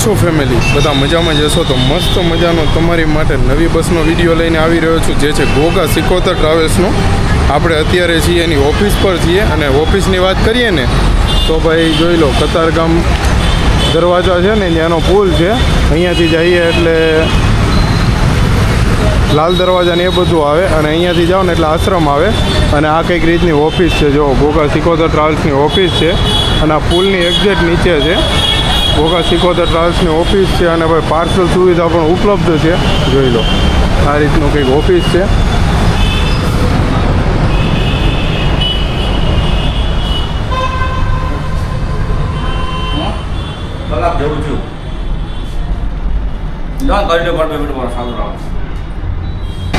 છો ફેમિલી? બધા મજામાં જશો તો મસ્ત મજાનો તમારી માટે નવી બસનો વિડીયો લઈને આવી રહ્યો છું, જે છે ઘોઘા સિકોતર ટ્રાવેલ્સનો. આપણે અત્યારે છીએ એની ઓફિસ પર છીએ, અને ઓફિસની વાત કરીએ ને તો ભાઈ જોઈ લો, કતારગામ દરવાજા છે ને ત્યાંનો પુલ છે. અહીંયાથી જઈએ એટલે લાલ દરવાજા ને એ બધું આવે, અને અહીંયાથી જાઓ ને એટલે આશ્રમ આવે. અને આ કંઈક રીતની ઓફિસ છે, જો ઘોઘા સિકોતર ટ્રાવેલ્સની ઓફિસ છે, અને આ પુલની એક્ઝેક્ટ નીચે છે ઘોઘા સિકોતર ટ્રાવેલ્સની ઓફિસ છે. અને ભાઈ પાર્સલ સુવિધા પણ ઉપલબ્ધ છે. જોઈ લો, આ રીતનું કંઈક ઓફિસ છે.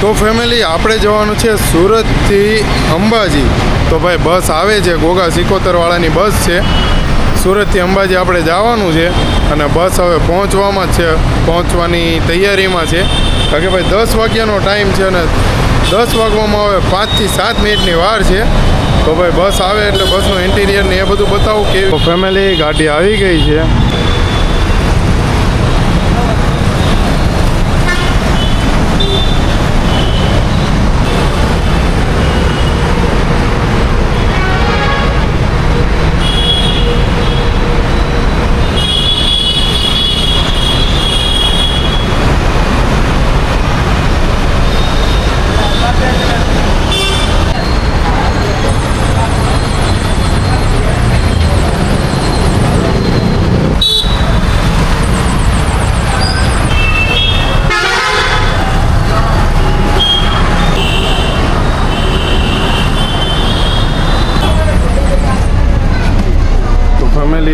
તો ફેમિલી, આપણે જવાનું છે સુરતથી અંબાજી. તો ભાઈ બસ આવે છે, ઘોઘા સિકોતરવાળાની બસ છે. સુરતથી અંબાજી આપણે જવાનું છે, અને બસ હવે પહોંચવામાં જ છે, પહોંચવાની તૈયારીમાં છે. કારણ કે ભાઈ 10 વાગ્યાનો ટાઈમ છે, અને 10 વાગવામાં હવે 5 થી 7 મિનિટની વાર છે. તો ભાઈ બસ આવે એટલે બસનું ઇન્ટિરિયર ને એ બધું બતાવું કે ફેમિલી ગાડી આવી ગઈ છે.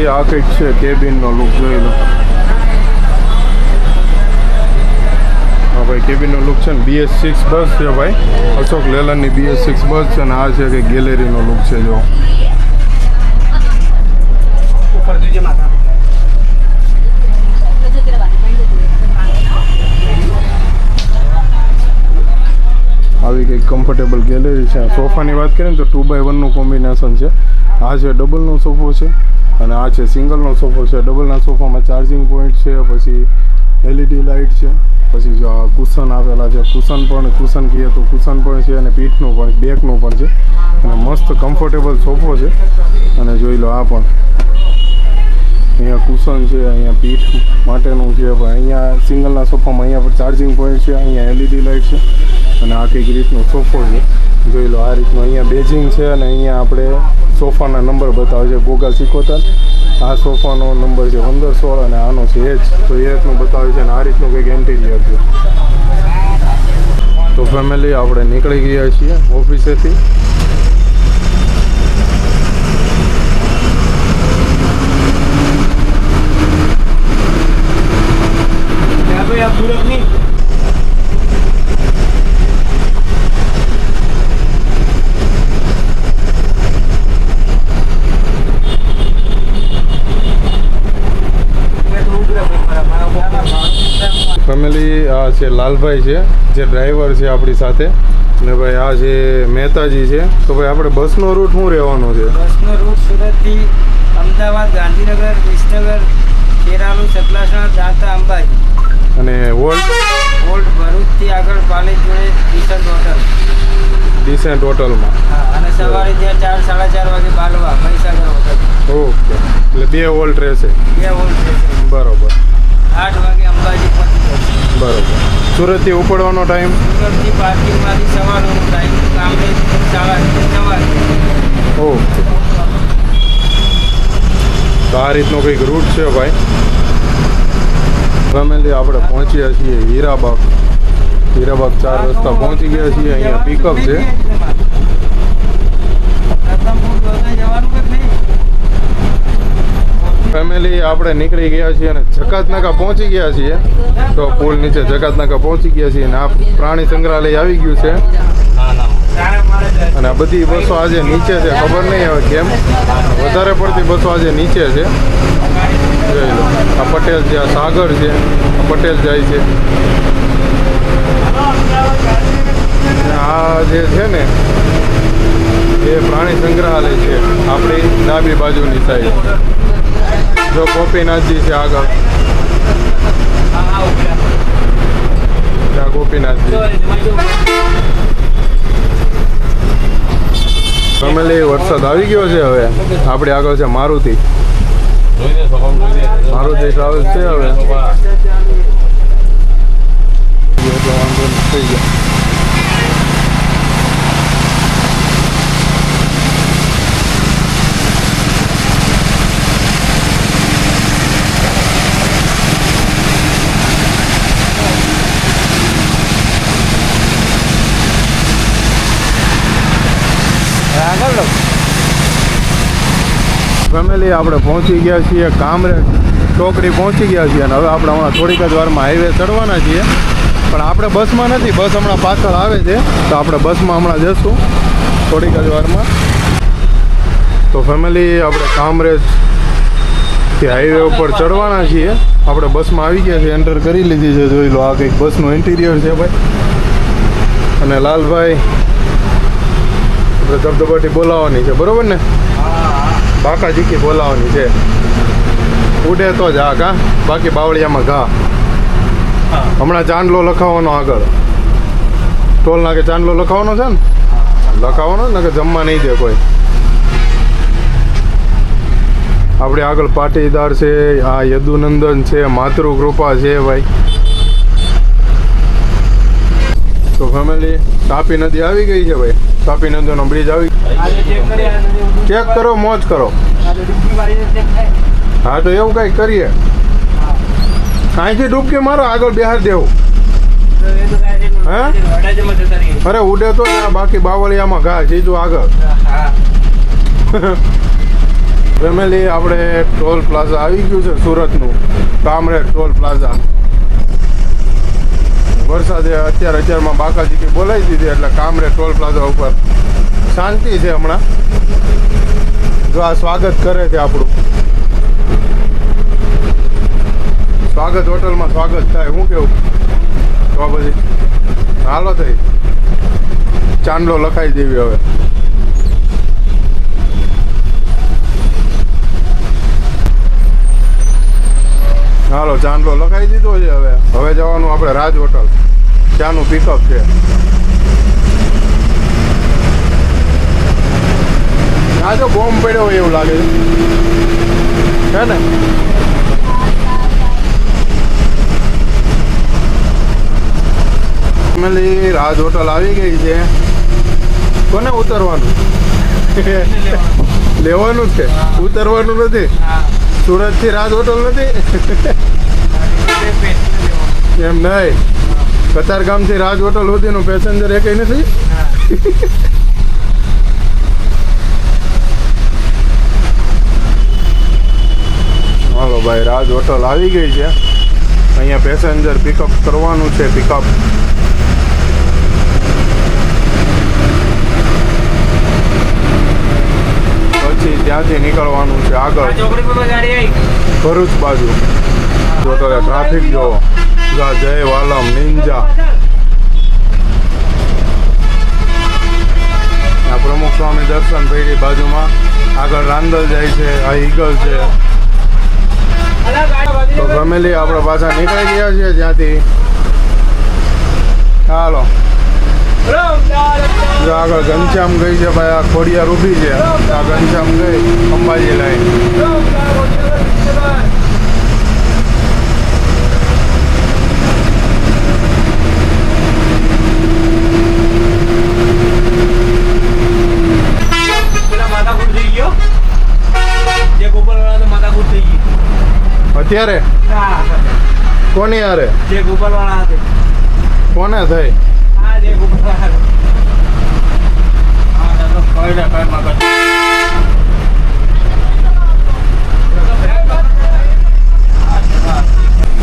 આ કંઈક છે કેબિનનો લુક, જોઈ લો. હા ભાઈ, કેબિનનો લુક છે ને BS6 બસ છે ભાઈ, અશોક લેલનની BS6 બસ છે. અને આ છે કે ગેલેરીનો લુક છે, જો. આવી કંઈક કમ્ફર્ટેબલ ગેલેરી છે. સોફાની વાત કરીએ ને તો 2x1નું કોમ્બિનેશન છે. આ છે ડબલનો સોફો છે, અને આ છે સિંગલનો સોફો છે. ડબલના સોફામાં ચાર્જિંગ પોઈન્ટ છે, પછી LED લાઇટ છે, પછી જો આ કુશન આપેલા છે. કુશન કહીએ તો કુશન પણ છે, અને પીઠનું પણ, બેકનું પણ છે. અને મસ્ત કમ્ફર્ટેબલ સોફો છે. અને જોઈ લો, આ પણ અહીંયા કુશન છે, અહીંયા પીઠ માટેનું છે. પણ અહીંયા સિંગલના સોફામાં અહીંયા પણ ચાર્જિંગ પોઈન્ટ છે, અહીંયા LED લાઇટ છે, અને આ કંઈક રીતનો સોફો છે. જોઈ લો, આ રીતનું અહીંયા બેજિંગ છે, અને અહીંયા આપણે સોફાના નંબર બતાવે છે ઘોઘા સિકોતર. આ સોફાનો નંબર છે 1516, અને આનો છે H. તો એ રીતનું બતાવે છે, અને આ રીતનું કંઈક ઇન્ટિરિયર છે. તો ફેમિલી, આપણે નીકળી ગયા છીએ ઓફિસેથી. ફેમિલી, આ છે લાલભાઈ છે, જે ડ્રાઈવર છે આપણી સાથે. અને ભાઈ આ છે મહેતાજી છે. તો ભાઈ આપણે બસનો રૂટ શું રહેવાનો છે? બસનો રૂટ સુરતથી અમદાવાદ, ગાંધીનગર, વિસનગર, ખેરાલુ, સતલાસણા, દાંતા, અંબાજી. અને ઓલ્ડ ભરૂચથી આગળ પાલેજ જોડે ડિસેન્ટ હોટલમાં. હા, અને સવારે ત્યાં 4-4:30 વાગે બાલવા મહીસાગર હોટલ. ઓકે, એટલે 2 ઓલ્ટ રહેશે. 2 ઓલ્ટ રહેશે. બરોબર. 8 વાગે અંબાજી પહોંચી જશે. બરોબર. સુરતથી ઉપડવાનો ટાઈમ? સુરતથી પાર્કિંગમાંથી સવારનો ટાઈમ, ગામડે સવારે. ઓકે, તો આ રીતનો કંઈક રૂટ છે ભાઈ. ફેમિલી, આપણે પહોંચ્યા છીએ હીરાબાગ. 4 રસ્તા પહોંચી ગયા છીએ. અહીંયા પિકઅપ છે. ફેમિલી, આપણે નીકળી ગયા છીએ અને જકાતનાકા પહોંચી ગયા છીએ. તો પુલ નીચે જકાતનાકા પહોંચી ગયા છીએ, અને આ પ્રાણી સંગ્રહાલય આવી ગયું છે. અને આ બધી બસો આજે નીચે છે, ખબર નહીં હવે કેમ. વધારે પડતી બસો આજે નીચે છે. જોઈ લો, આ પટેલ છે, આ સાગર છે, આ પટેલ જાય છે. આ જે છે ને એ પ્રાણી સંગ્રહાલય છે આપણી ડાબી બાજુની સાઈડ. જો ગોપીનાથજી છે આગળ. ત્યાં ગોપીનાથજી ફેમિલી. વરસાદ આવી ગયો છે. હવે આપણે આગળ છે મારુતિ ટ્રાવેલ્સ છે. હવે એટલે વાંધો નહીં, થઈ ગયા. ફેમિલી આપણે પહોંચી ગયા છીએ કામરેજ ચોકડી પહોંચી ગયા છીએ અને હવે આપણે હમણાં થોડીક જ વારમાં હાઈવે ચડવાના છીએ. પણ આપણે બસમાં નથી, બસ હમણાં પાછળ આવે છે તો આપણે બસમાં હમણાં જઈશું થોડીક જ વારમાં. તો ફેમિલી આપણે કામરેજથી હાઈવે ઉપર ચડવાના છીએ. આપણે બસમાં આવી ગયા છીએ, એન્ટર કરી લીધી છે. જોઈ લો, આ કંઈક બસનું ઇન્ટિરિયર છે ભાઈ. અને લાલભાઈ આપણે ધબધબાટી બોલાવવાની છે, બરોબર ને? બાકા જીકી બોલાવવાની છે. ઉડે તો જ હા કા, બાકી બાવળિયામાં ઘા. હમણાં ચાંદલો લખાવવાનો આગળ ટોલ નાકે ચાંદલો લખાવવાનો છે ને, લખાવવાનો ને કે જમવા નહીં દે કોઈ. આપણે આગળ પાટીદાર છે, આ યદુનંદન છે, માતૃકૃપા છે ભાઈ. તો ફેમિલી તાપી નદી આવી ગઈ છે ભાઈ. તાપી નદીનો બ્રિજ આવી. ચેક કરો, મોજ કરો. હા તો એવું કંઈક કરીએ. અહીંથી ડૂબકી મારો, આગળ બેહાર દેવું. હે અરે ઉડે તો બાકી બાવળિયામાં ઘા, સીધું આગળ. ફેમિલી આપણે ટોલ પ્લાઝા આવી ગયું છે સુરતનું, કામરેજ ટોલ પ્લાઝા. વરસાદે અત્યારમાં બાકાજીકી બોલાવી દીધી એટલે કામરેજ ટોલ પ્લાઝા ઉપર શાંતિ છે હમણાં. જો આ સ્વાગત કરે છે આપણું. સ્વાગત હોટલમાં સ્વાગત થાય, શું કેવું? તો પછી હાલો થઈ ચાંદલો લખાઈ દેવી. હવે હાલો ચાંદલો લખાઈ દીધો છે. હવે જવાનું આપણે રાજ હોટલ, ત્યાંનું પિકઅપ છે. આ જો બોમ્બ પડ્યો હોય એવું લાગે છે ને. ફેમિલી રાજ હોટલ આવી ગઈ છે. કોને ઉતરવાનું? લેવાનું છે, ઉતરવાનું નથી. સુરત થી રાજ હોટલ નથી એમ નહીં. કતારગામ થી રાજ હોટલ સુધી નું પેસેન્જર એક નથી. હાલો ભાઈ, રાજ હોટલ આવી ગઈ છે. અહીંયા પેસેન્જર પિકઅપ કરવાનું છે. પિકઅપ પછી ત્યાંથી નીકળવાનું છે આગળ ભરૂચ બાજુ. જો તો ટ્રાફિક જોવો. જય વાલમ નિંજા. આ પ્રમુખ સ્વામી દર્શન પેઢી બાજુમાં આગળ રાંદલ જાય છે. આ ઈગલ છે. તો ફેમિલી આપણે પાછા નીકળી ગયા છીએ ત્યાંથી. હાલો જો આગળ ઘનશ્યામ ગઈ છે ભાઈ. આ ખોડિયાર ઊભી છે. આ ઘનશ્યામ ગઈ અંબાજી લાઈન. અત્યારે કોની યારે કોને થઈ?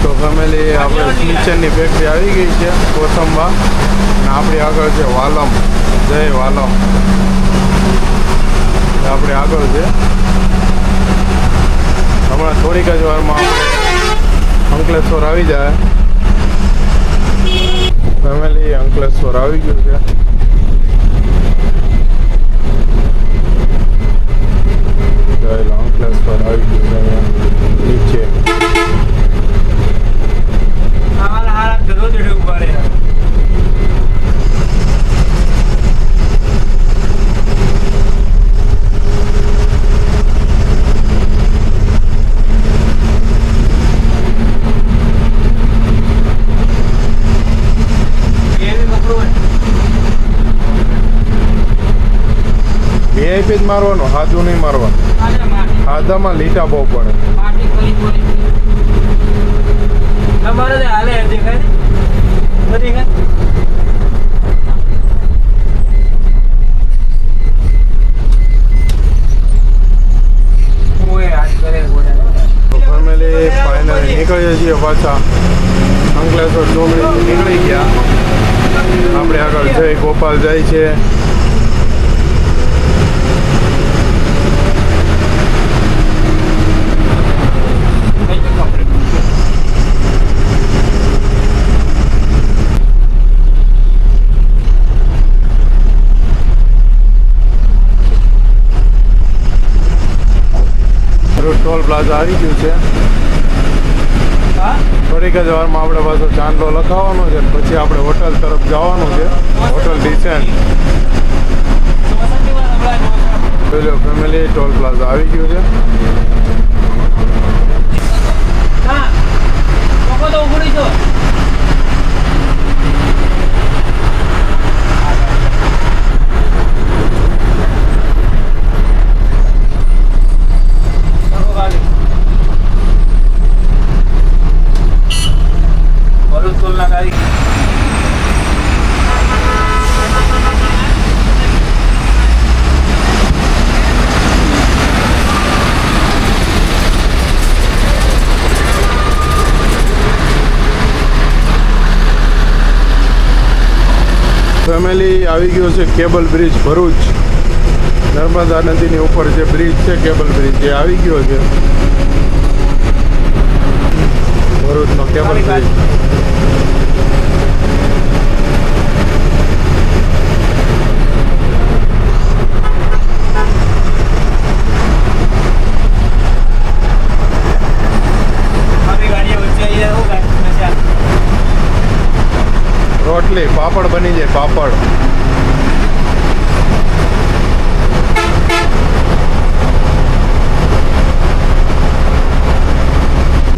તો ફેમિલી આપણે કિચનની ફેક્ટરી આવી ગઈ છે કોસંબા. અને આપણી આગળ છે વાલમ. જય વાલમ આપણે આગળ છે. હમણાં થોડીક જ વારમાં આપણે અંકલેશ્વર આવી જાય. ફેમિલી અંકલેશ્વર આવી ગયું છે. અંકલેશ્વર આવી ગયું છે. નીચે પાઇપે જ મારવાનો, હાથું નહીં મારવાનું. હાથામાં લીટા બહુ પડે. અમારે હાલે દેખાય બધી ફેમિલી ફાઇનલી નીકળીએ છીએ પાછા. અંકલેશ્વર ચોકડીથી નીકળી ગયા. આપણે આગળ જય ગોપાલ જાય છે. ટોલ પ્લાઝા આવી ગયું છે. થોડીક જ વારમાં આપણે પાછો ચાંદલો લખાવવાનો છે, પછી આપણે હોટલ તરફ જવાનું છે. Hotel decent. Family toll plaza આવી ગયું છે. ફેમિલી આવી ગયો છે કેબલ બ્રિજ ભરૂચ. નર્મદા નદીની ઉપર જે બ્રિજ છે કેબલ બ્રિજ એ આવી ગયો છે. ભરૂચનો કેબલ બ્રિજ. રોટલી પાપડ બની જાય. પાપડ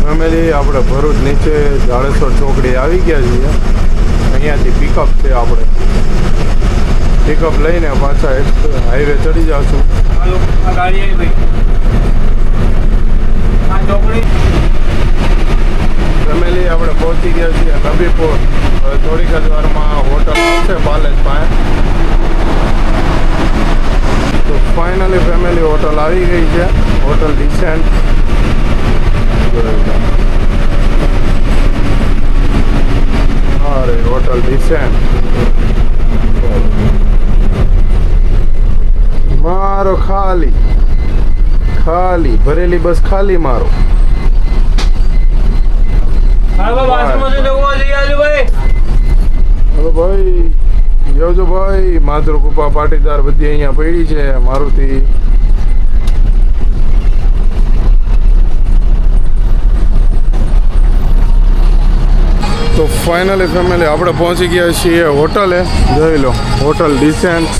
ફેમિલી આપણે ભરૂચ નીચે જાડેશ્વર ચોકડી આવી ગયા છીએ. અહીંયાથી પિકઅપ છે. આપણે પિકઅપ લઈને પાછા હાઈવે ચડી જાશું. ફેમિલી આપણે પહોંચી ગયા છીએ નબીપુર. હવે થોડીક જ વારમાં હોટલ આવશે પાલેજ પાસે. તો ફાઇનલી ફેમિલી હોટલ આવી ગઈ છે. Hotel descent. અરે હોટલ ડિસેન્ટ. મારો ખાલી ખાલી ભરેલી બસ ખાલી મારો. હલો ભાઈ જોજો ભાઈ. માતૃકૃપા પાટીદાર બધી અહીંયા પડી છે. મારુતિ તો ફાઇનલી ફેમિલી આપણે પહોંચી ગયા છીએ હોટલે. જોઈ લો હોટલ ડિસેન્ટ.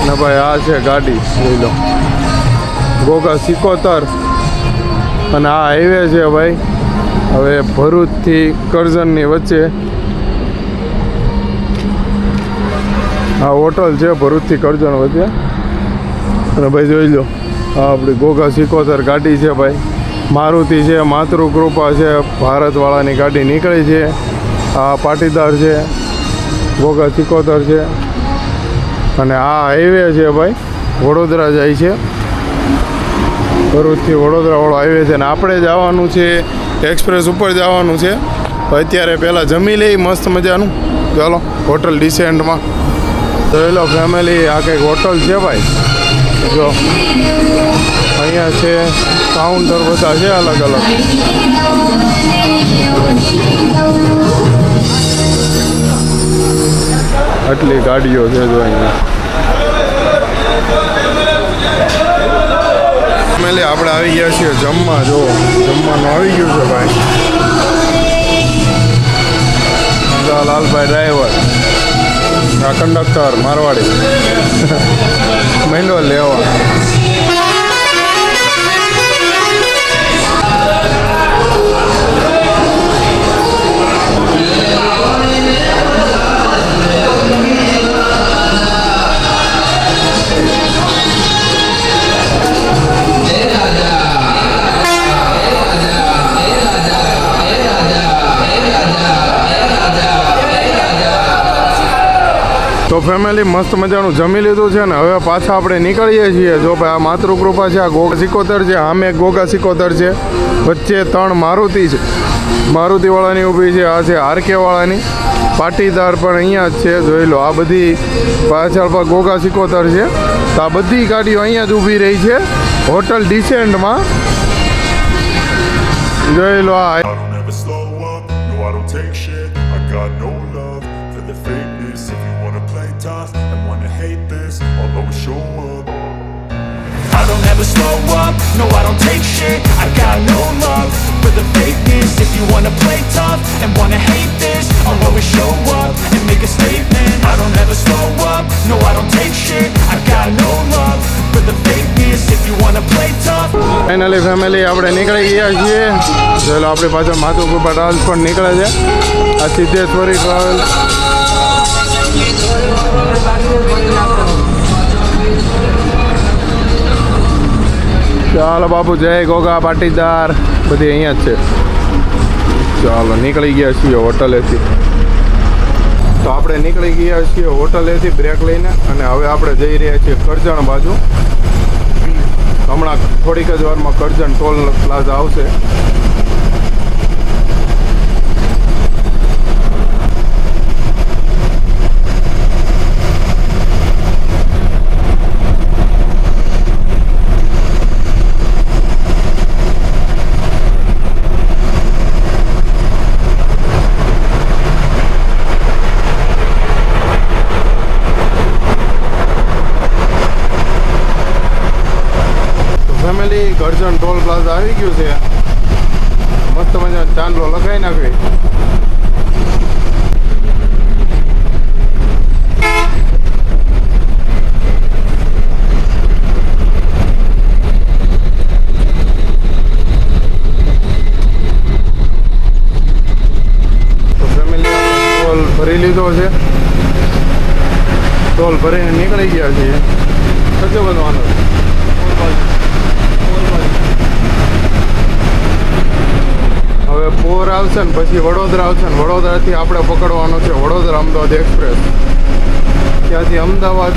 ને ભાઈ આ છે ગાડી. જોઈ લો ગોગા સિકોતર. અને આ હાઈવે છે ભાઈ. હવે ભરૂચથી કરજણની વચ્ચે આ હોટલ છે. ભરૂચથી કરજણ વચ્ચે. અને ભાઈ જોઈ લો આ આપણી ગોગા સિકોતર ગાડી છે ભાઈ. મારુતિ છે. માતૃકૃપા છે. ભારતવાળાની ગાડી નીકળી છે. આ પાટીદાર છે. ગોગા સિકોતર છે. અને આ હાઈવે છે ભાઈ. વડોદરા જાય છે. ભરૂચથી વડોદરાવાળો હાઈવે છે. અને આપણે જવાનું છે એક્સપ્રેસ ઉપર જવાનું છે. અત્યારે પહેલાં જમી લઈ મસ્ત મજાનું. ચાલો હોટલ ડિસેન્ટમાં. તો એ લો ફેમિલી આ કંઈક હોટલ છે ભાઈ. જો અહીંયા છે કાઉન્ટર બધા છે અલગ અલગ. આટલી ગાડીઓ છે જો અહીંયા. ફેમિલી આપણે આવી ગયા છીએ જમવા. જો જમવાનું આવી ગયું છે ભાઈ. લાલભાઈ ડ્રાઈવર. આ કંડક્ટર મારવાડી. મહિનો લેવા. તો ફેમિલી મસ્ત મજાનું જમી લીધું છે ને હવે પાછા આપણે નીકળીએ છીએ. જો ભાઈ આ માતૃકૃપા છે, આ ગોગા સિકોતર છે, આમે એક ગોગા સિકોતર છે, વચ્ચે 3 મારુતિ છે, મારુતિવાળાની ઊભી છે, આ છે આરકેવાળાની, પાટીદાર પણ અહીંયા જ છે. જોઈ લો આ બધી પાછળ પર ગોગા સિકોતર છે. તો આ બધી ગાડીઓ અહીંયા જ ઊભી રહી છે હોટલ ડિસેન્ટમાં. જોઈ લો આ I don't ever slow up, no I don't take shit. I got no love for the fakeness. If you wanna play tough and wanna hate this, I'll always show up. I don't ever slow up, no I don't take shit. I got no love for the fakeness. If you wanna play tough and wanna hate this, I'll always show up and make a statement. I don't ever slow up, no I don't take shit. I got no love for the fakeness. If you wanna play tough. Finally family આપણે નીકળી ગયા છીએ. ચાલો આપણી પાછળ માતૃકૃપા travels પણ નીકળે છે. આ સિદ્ધેશ્વરી ટ્રાવેલ્સ. ચાલો બાપુ, જય ગોગા, પાટીદાર બધી અહીંયા જ છે. ચાલો નીકળી ગયા છીએ હોટલેથી. તો આપણે નીકળી ગયા છીએ હોટલેથી બ્રેક લઈને અને હવે આપણે જઈ રહ્યા છીએ કરજણ બાજુ. હમણાં થોડીક જ વારમાં કરજણ ટોલ પ્લાઝા આવશે. ફેમિલી કરજણ ટોલ પ્લાઝા આવી ગયું છે. મસ્ત મજાનો ચાંદલો લગાવી નાખવી. તો ફેમિલી ટોલ ભરી લીધો છે. ટોલ ભરીને નીકળી ગયા છીએ. સજ્જો બનવાનો હવે પોર આવશે ને પછી વડોદરા આવશે ને વડોદરાથી આપણે પકડવાનો છે વડોદરા અમદાવાદ એક્સપ્રેસ. ત્યાંથી અમદાવાદ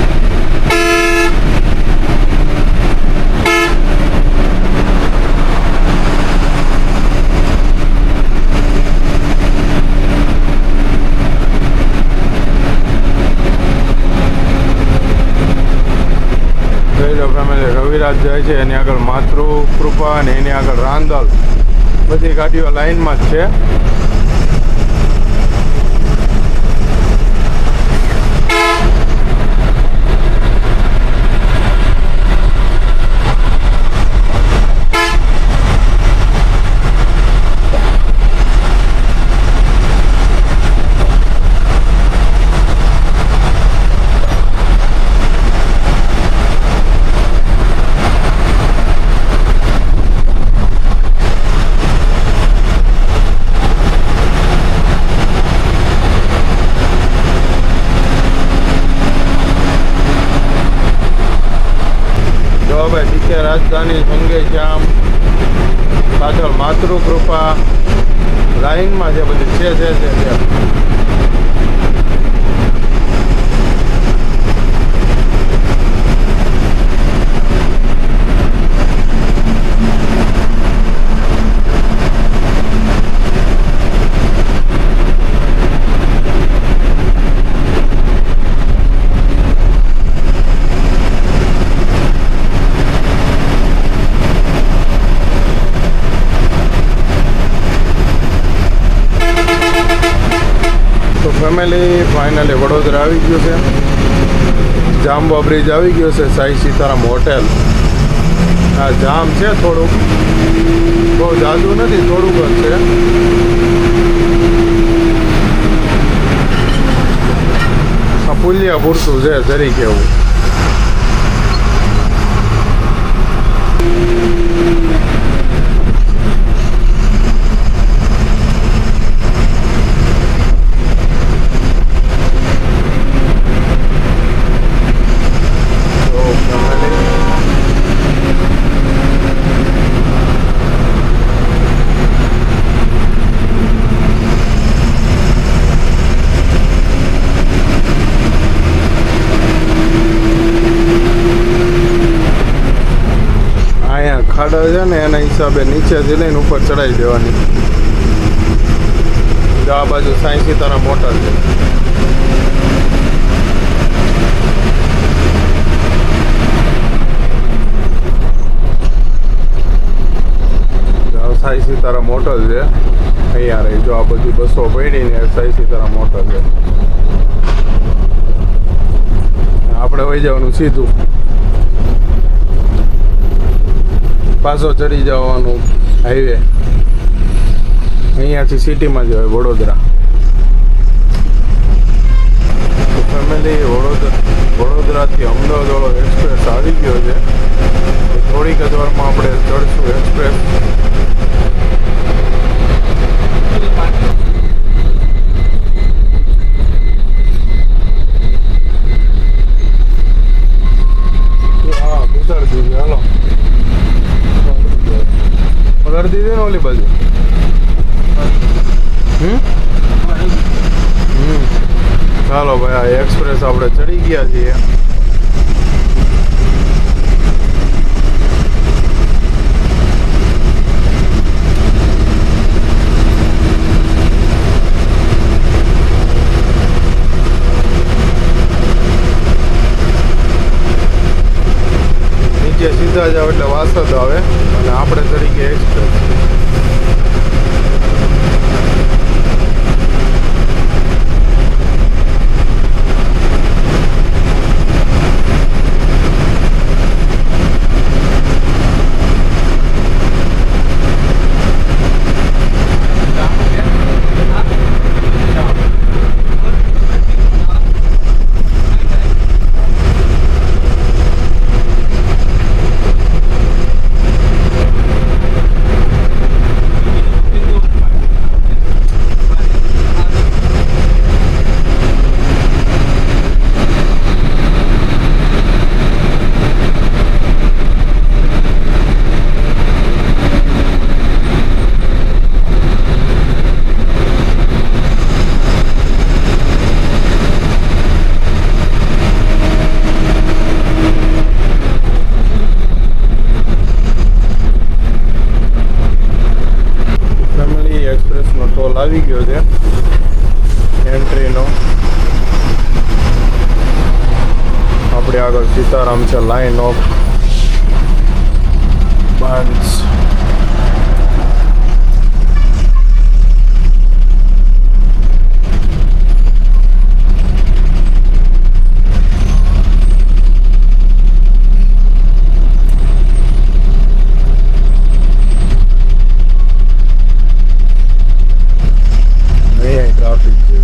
ફેમિલી રવિરાજ જાય છે. એની આગળ માતૃકૃપા અને એની આગળ રાંદલ, બધી ગાડીઓ લાઈનમાં જ છે. રાજધાની, સંઘેશ્યામ, પાછળ માતૃકૃપા લાઈનમાં છે. બધી છે. ફેમિલી ફાઇનલી વડોદરા આવી ગયું છે. જાંબુઆ બ્રિજ આવી ગયો છે. સાઈ સીતારામ હોટેલ. આ જામ છે થોડુંક, બહુ જાજુ નથી, થોડુંક જ છે. આ પુલિયા પૂરતું છે જરી કેવું. ખાડા છે ને એના હિસાબે નીચેથી લઈને ઉપર ચડાવી દેવાની. જો આ બાજુ સાંઈ સીતારામ મોટર છે. સાંઈ સીતારામ મોટર છે અહીંયા રહી. જો આ બધી બસો પડીને સાંઈ સીતારામ મોટર છે. આપણે વહી જવાનું સીધું, પાછો ચડી જવાનું હાઈવે. અહીંયાથી સિટીમાં જવાય વડોદરા. ફેમિલી વડોદરાથી અમદાવાદ વાળો એક્સપ્રેસ આવી ગયો છે. થોડીક જ વારમાં આપણે ચડશું એક્સપ્રેસ. હા ઘુસાડી દીધી. હાલો પગાડી દીધી ને ઓલી બાજુ. ચાલો ભાઈ, આ એક્સપ્રેસ આપણે ચડી ગયા છીએ. નીચે સીધા જાવ એટલે વાસદ આવે અને આપણે ચડી ગયા એક્સપ્રેસ. એક્સપ્રેસનો ટોલ આવી ગયો છે એન્ટ્રીનો. આપણે આગળ સીતારામ છે, લાઇન ઓફ બાન્સ. ટ્રાફિક છે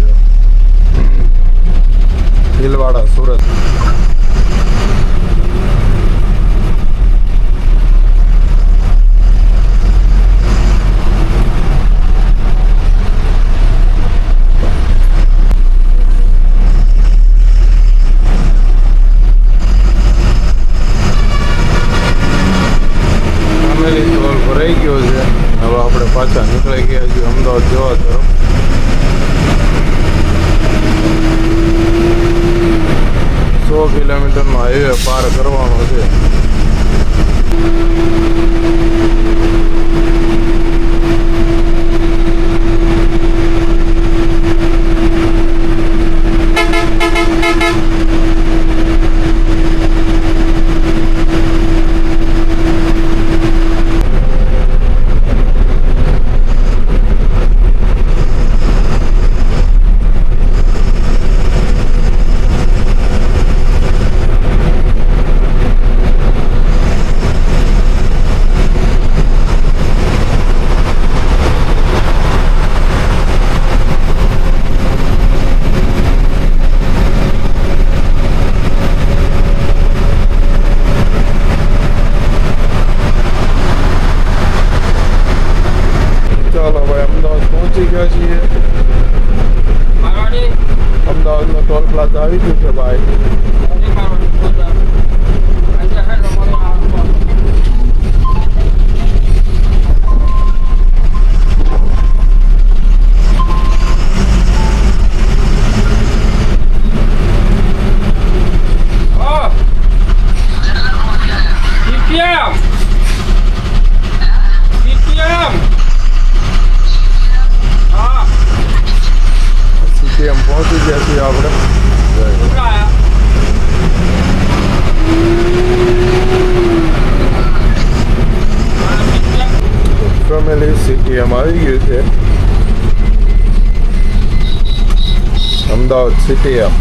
ભીલવાડા સુરત. ફેમિલી ટોલ ભરાઈ ગયો છે. હવે આપણે પાછા નીકળી ગયા છીએ અમદાવાદ જવા તરફ. 100 કિલોમીટરનો હાઈવે પાર કરવાનો છે. પહોંચી ગયા છીએ. અમદાવાદનો ટોલ પ્લાઝા આવી ગયું છે ભાઈ. CTM પહોંચી ગયા છીએ આપણે. ફેમિલી CTM આવી ગયું છે. અમદાવાદ CTM.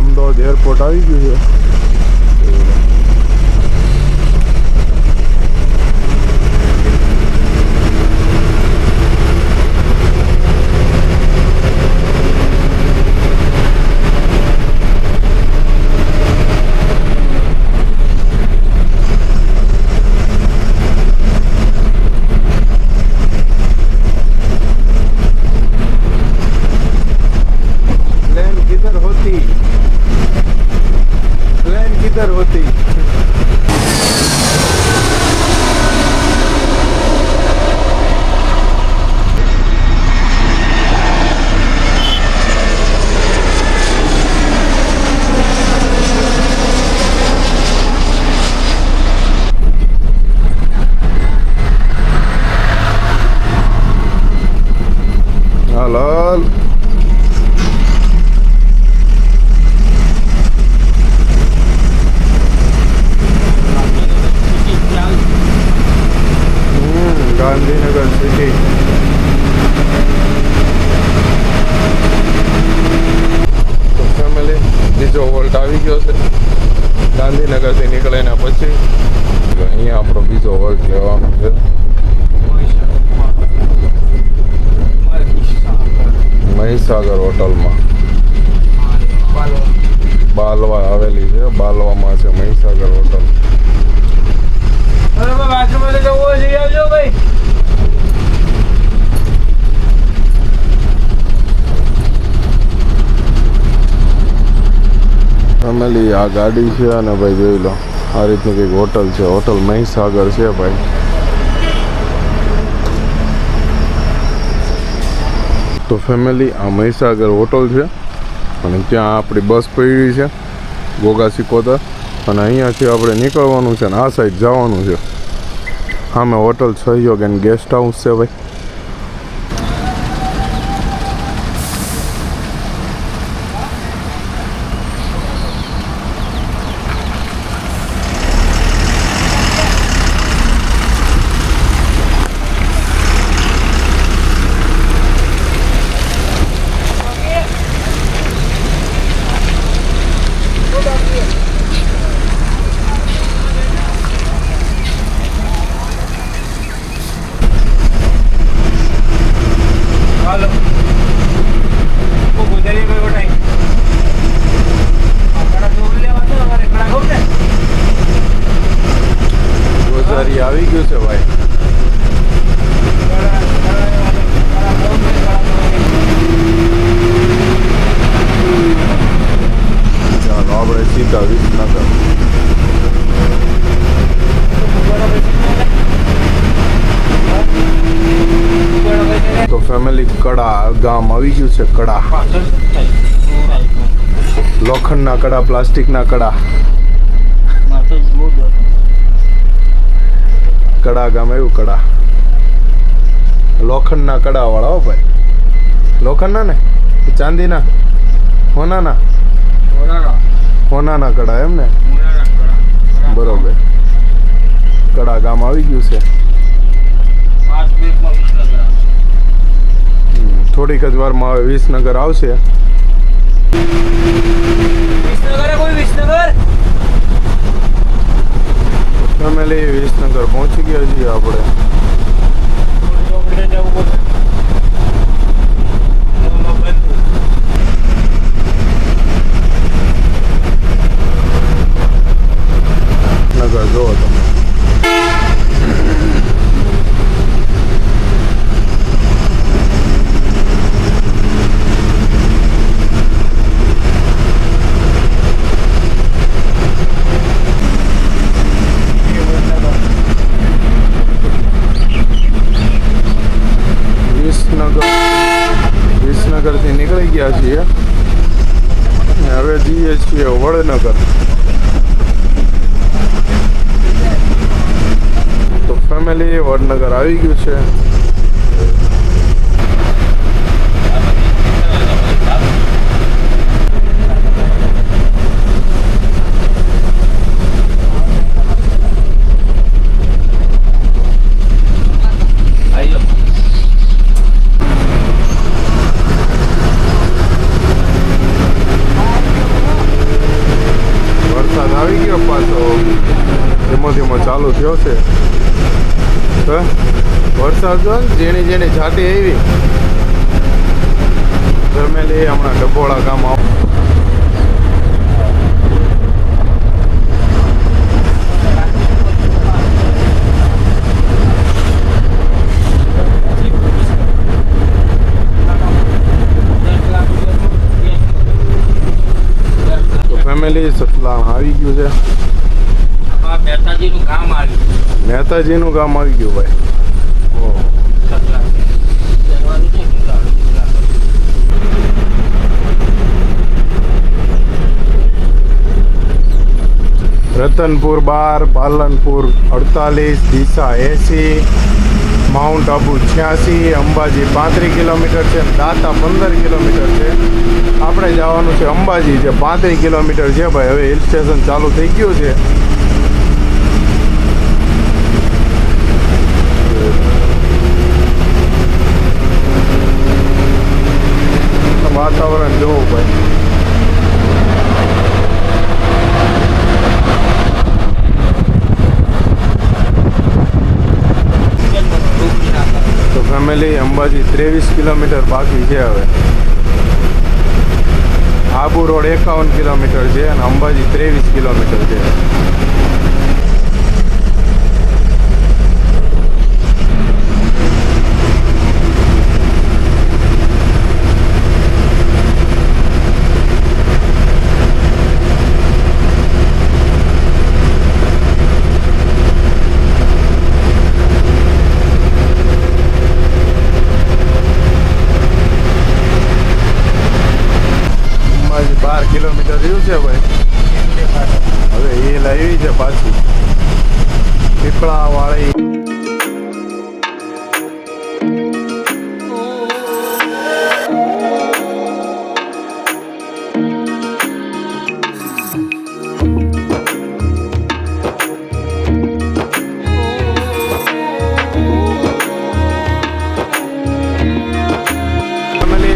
અમદાવાદ એરપોર્ટ આવી ગયું છે. प्लेन किधर होती હાલ ગાંધીનગર સિટી. તો ફેમિલી બીજો વોલ્ટ આવી ગયો છે ગાંધીનગરથી નીકળ્યા પછી. અહીંયા આપણો બીજો વોલ્ટ લેવાનો છે. મહીસાગર હોટલમાં બાલવા આવેલી છે. બાલવામાં છે મહીસાગર હોટલ. ફેમિલી આ ગાડી છે અને ભાઈ જોઈ લો આ રીતની કંઈક હોટલ છે. હોટલ મહીસાગર છે ભાઈ. તો ફેમિલી આ મહીસાગર હોટલ છે અને ત્યાં આપણી બસ પડી છે ગોગા સિકોતર. અને અહીંયાથી આપણે નીકળવાનું છે ને આ સાઈડ જવાનું છે. સામે હોટલ સહયોગ એન્ડ ગેસ્ટ હાઉસ છે ભાઈ. આવી ગયું છે ભાઈ. ચાલો આપણે સીધા વિસનગર. તો ફેમિલી કડા ગામ આવી ગયું છે. કડા લોખંડના કડા, પ્લાસ્ટિકના કડા. કડા ગામ એવું. કડા લોખંડના કડા વાળા હો ભાઈ. લોખંડના ને ચાંદીના હોનાના કડા એમ ને. બરોબર. કડા ગામ આવી ગયું છે. થોડીક જ વારમાં હવે વિસનગર આવશે. ફેમિલી વિસનગર પહોંચી ગયા છીએ આપણે. વડનગરથી નીકળી ગયા છીએ અને હવે જઈએ છીએ વડનગર. તો ફેમિલી વડનગર આવી ગયું છે. વરસાદ આવી ગયો પાછો, ધીમો ધીમો ચાલુ થયો છે. વરસાદ જો જેની જેની છાટી આવી. ફેમિલી હમણાં ડભોળા ગામ આવ. તો ફેમિલી સતલાણ આવી ગયું છે. મહેતાજીનું ગામ આવ્યું. મહેતાજીનું ગામ આવી ગયું ભાઈ. ઓહો. રતનપુર 12, પાલનપુર 48, ડીસા 80, માઉન્ટ આબુ 86, અંબાજી 35 કિલોમીટર છે, દાતા 15 કિલોમીટર છે. આપણે જવાનું છે અંબાજી, જે 35 કિલોમીટર છે ભાઈ. હવે હિલ સ્ટેશન ચાલુ થઈ ગયું છે. વાતાવરણ જોવું ભાઈ. તો ફેમિલી અંબાજી 23 કિલોમીટર બાકી છે હવે. આબુ રોડ 51 કિલોમીટર છે અને અંબાજી 23 કિલોમીટર છે. અંબાજી 12 કિલોમીટર રહ્યું છે ભાઈ. હવે એ લાવી છે પાછી પીપળા વાળી.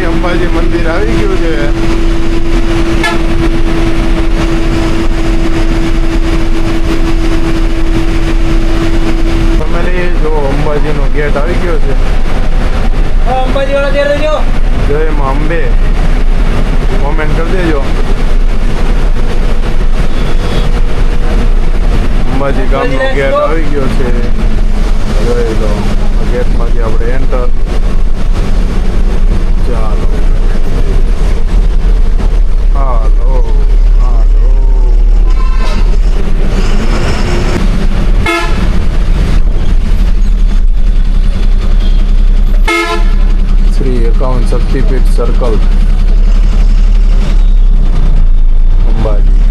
અંબાજી મંદિર આવી ગયું છે. ફેમિલી જો અંબાજીનો ગેટ આવી ગયો છે. અંબાજી વાળા ત્યાં રહેજો. જય માં અંબે કોમેન્ટ કરી દેજો. અંબાજી ગામનો ગેટ આવી ગયો છે. જોઈ લો ગેટમાંથી આપણે એન્ટર. ચાલો હાલો હાલો. શ્રી 51 શક્તિપીઠ સર્કલ અંબાજી.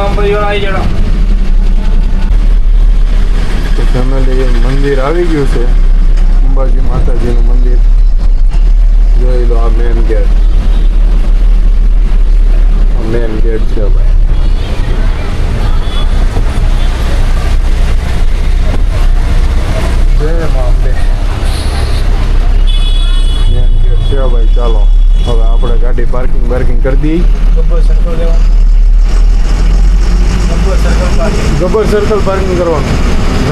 અંબાજી વાળા આવી જડો. તો ફેમિલી મંદિર આવી ગયું છે. અંબાજી માતાજીનું મંદિર જોઈ લો. આ મેન ગેટ, મેન ગેટ છે ભાઈ. જય મા અંબે. મેન ગેટ છે ભાઈ. ચાલો હવે આપણે ગાડી પાર્કિંગ કરી દઈએ. ગબ્બર સર્કલ લેવાનું. ગબ્બર સર્કલ પાર્કિંગ કરવાનું.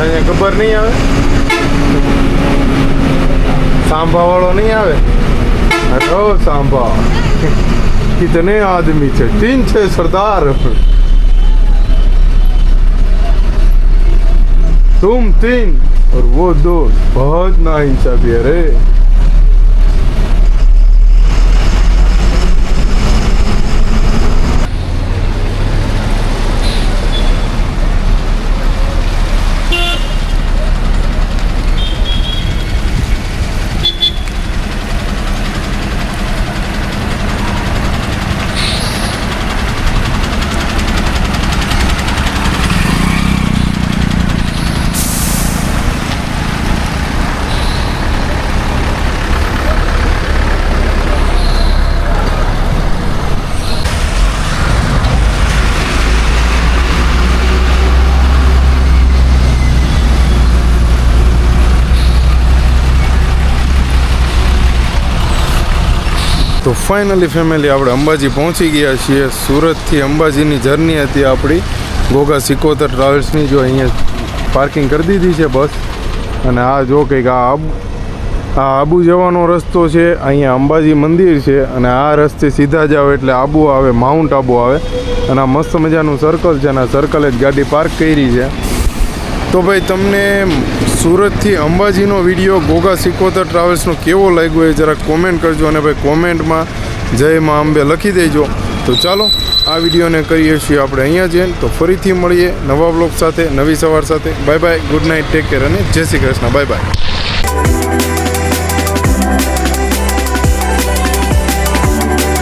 અહીંયા ગબ્બર નહીં આવે, सांभा वालों नहीं आवे। हेलो सांभा कितने आदमी थे, 3-6 सरदार, तुम 3 और वो 2, बहुत नाइंसाफी है रे। તો ફાઇનલી ફેમિલી આપણે અંબાજી પહોંચી ગયા છીએ. સુરતથી અંબાજીની જર્ની હતી આપણી ગોગા સિકોતર ટ્રાવેલ્સની. જો અહીંયા પાર્કિંગ કરી દીધી છે બસ. અને આ જો કંઈક આ આબુ જવાનો રસ્તો છે. અહીંયા અંબાજી મંદિર છે અને આ રસ્તે સીધા જાઓ એટલે આબુ આવે, માઉન્ટ આબુ આવે. અને આ મસ્ત મજાનું સર્કલ છે અને આ સર્કલે જ ગાડી પાર્ક કરી છે. તો ભાઈ તમને સુરતથી અંબાજીનો વિડીયો ગોગા સિકોતર ટ્રાવેલ્સનો કેવો લાગ્યો એ જરાક કોમેન્ટ કરજો. અને ભાઈ કોમેન્ટમાં જય મા અંબે લખી દેજો. તો ચાલો આ વિડીયોને કરીએ છીએ આપણે અહીંયા જઈને. તો ફરીથી મળીએ નવા બ્લોગ સાથે, નવી સવાર સાથે. Bye bye, good night, take care અને જય શ્રી કૃષ્ણ. Bye bye.